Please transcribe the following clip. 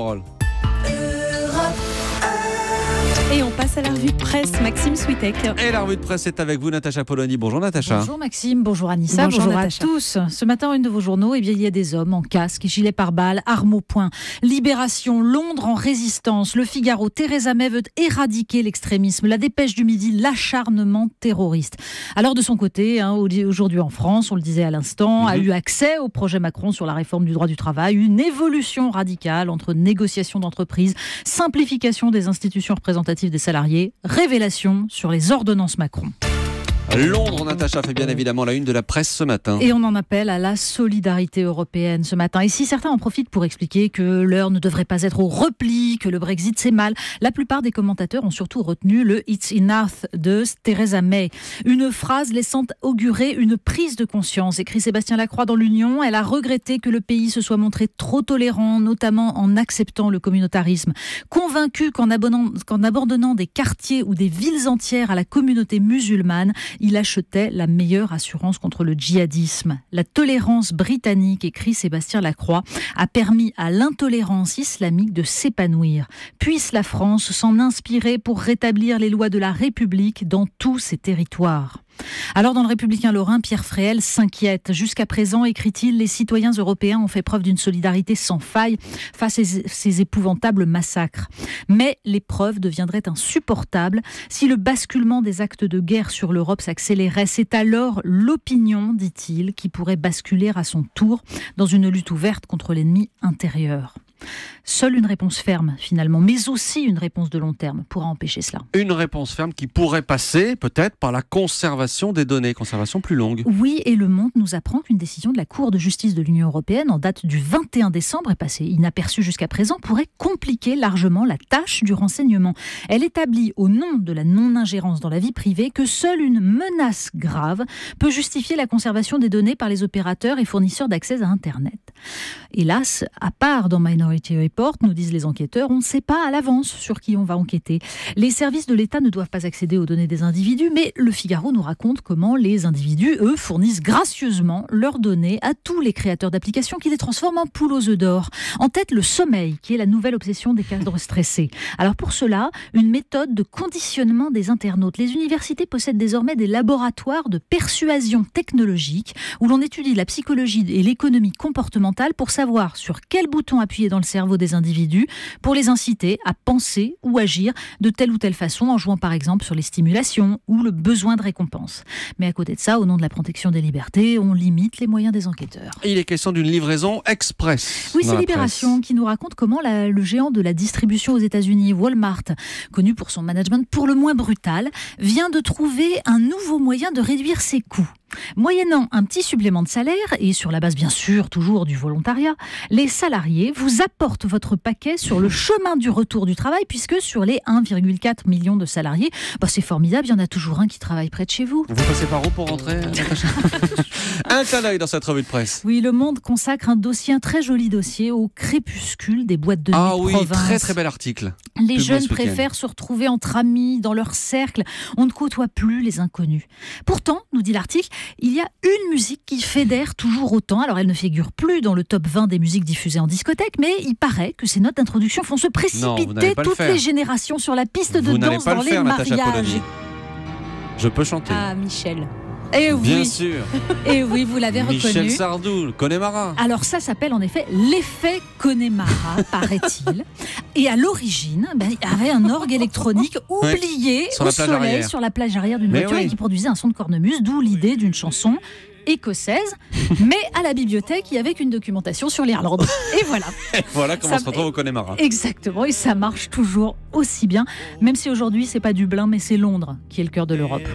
Parole. Et on passe à la revue de presse, Maxime Switek. Et la revue de presse est avec vous, Natacha Polony. Bonjour Natacha. Bonjour Maxime, bonjour Anissa, bonjour à tous. Ce matin, une de vos journaux, il y a des hommes en casque, gilets pare-balles, armes au poing. Libération, Londres en résistance. Le Figaro, Theresa May veut éradiquer l'extrémisme. La Dépêche du Midi, l'acharnement terroriste. Alors de son côté, aujourd'hui en France, on le disait à l'instant, a eu accès au projet Macron sur la réforme du droit du travail. Une évolution radicale entre négociation d'entreprise, simplification des institutions représentatives des salariés, révélation sur les ordonnances Macron. Londres, Natacha, fait bien évidemment la une de la presse ce matin. Et on en appelle à la solidarité européenne ce matin. Et si certains en profitent pour expliquer que l'heure ne devrait pas être au repli, que le Brexit c'est mal, la plupart des commentateurs ont surtout retenu le « It's enough » de Theresa May. Une phrase laissant augurer une prise de conscience, écrit Sébastien Lacroix dans l'Union. Elle a regretté que le pays se soit montré trop tolérant, notamment en acceptant le communautarisme. Convaincu qu'en abandonnant des quartiers ou des villes entières à la communauté musulmane, il achetait la meilleure assurance contre le djihadisme. La tolérance britannique, écrit Sébastien Lacroix, a permis à l'intolérance islamique de s'épanouir. Puisse la France s'en inspirer pour rétablir les lois de la République dans tous ses territoires. Alors dans le Républicain lorrain, Pierre Fréhel s'inquiète. Jusqu'à présent, écrit-il, les citoyens européens ont fait preuve d'une solidarité sans faille face à ces épouvantables massacres. Mais l'épreuve deviendrait insupportable si le basculement des actes de guerre sur l'Europe s'accélérait. C'est alors l'opinion, dit-il, qui pourrait basculer à son tour dans une lutte ouverte contre l'ennemi intérieur. Seule une réponse ferme, finalement, mais aussi une réponse de long terme pourra empêcher cela. Une réponse ferme qui pourrait passer, peut-être, par la conservation des données, conservation plus longue. Oui, et Le Monde nous apprend qu'une décision de la Cour de justice de l'Union européenne, en date du 21 décembre, est passée inaperçue jusqu'à présent, pourrait compliquer largement la tâche du renseignement. Elle établit, au nom de la non-ingérence dans la vie privée, que seule une menace grave peut justifier la conservation des données par les opérateurs et fournisseurs d'accès à Internet. Hélas, à part dans Minority Report, nous disent les enquêteurs, on ne sait pas à l'avance sur qui on va enquêter. Les services de l'État ne doivent pas accéder aux données des individus, mais le Figaro nous raconte comment les individus, eux, fournissent gracieusement leurs données à tous les créateurs d'applications qui les transforment en poules aux œufs d'or. En tête, le sommeil, qui est la nouvelle obsession des cadres stressés. Alors pour cela, une méthode de conditionnement des internautes. Les universités possèdent désormais des laboratoires de persuasion technologique où l'on étudie la psychologie et l'économie comportementale pour savoir sur quel bouton appuyer dans le cerveau des individus pour les inciter à penser ou agir de telle ou telle façon en jouant par exemple sur les stimulations ou le besoin de récompense. Mais à côté de ça, au nom de la protection des libertés, on limite les moyens des enquêteurs. Et il est question d'une livraison express. Oui, c'est Libération qui nous raconte comment le géant de la distribution aux États-Unis, Walmart, connu pour son management pour le moins brutal, vient de trouver un nouveau moyen de réduire ses coûts. Moyennant un petit supplément de salaire, et sur la base bien sûr toujours du volontariat, les salariés vous apportent votre paquet sur le chemin du retour du travail, puisque sur les 1,4 million de salariés, c'est formidable, il y en a toujours un qui travaille près de chez vous. Vous passez par où pour rentrer, Natacha? Un clin d'œil dans cette revue de presse. Oui, Le Monde consacre un très joli dossier au crépuscule des boîtes de nuit de province. Très très bel article. Les jeunes préfèrent se retrouver entre amis, dans leur cercle. On ne côtoie plus les inconnus. Pourtant, nous dit l'article, il y a une musique qui fédère toujours autant. Alors, elle ne figure plus dans le top 20 des musiques diffusées en discothèque, mais il paraît que ces notes d'introduction font se précipiter toutes les générations sur la piste de danse dans les mariages. Je peux chanter. Ah, Michel. Et oui. Bien sûr. Et oui, vous l'avez reconnu. Michel Sardou, Connemara. Alors ça s'appelle en effet l'effet Connemara, paraît-il. Et à l'origine, il y avait un orgue électronique oublié au soleil sur la plage arrière d'une voiture et qui produisait un son de cornemuse, d'où l'idée d'une chanson écossaise, mais à la bibliothèque, il y avait qu'une documentation sur l'Irlande. Et voilà. Et voilà comment on se retrouve au Connemara. Exactement, et ça marche toujours aussi bien, même si aujourd'hui, c'est pas Dublin, mais c'est Londres qui est le cœur de l'Europe.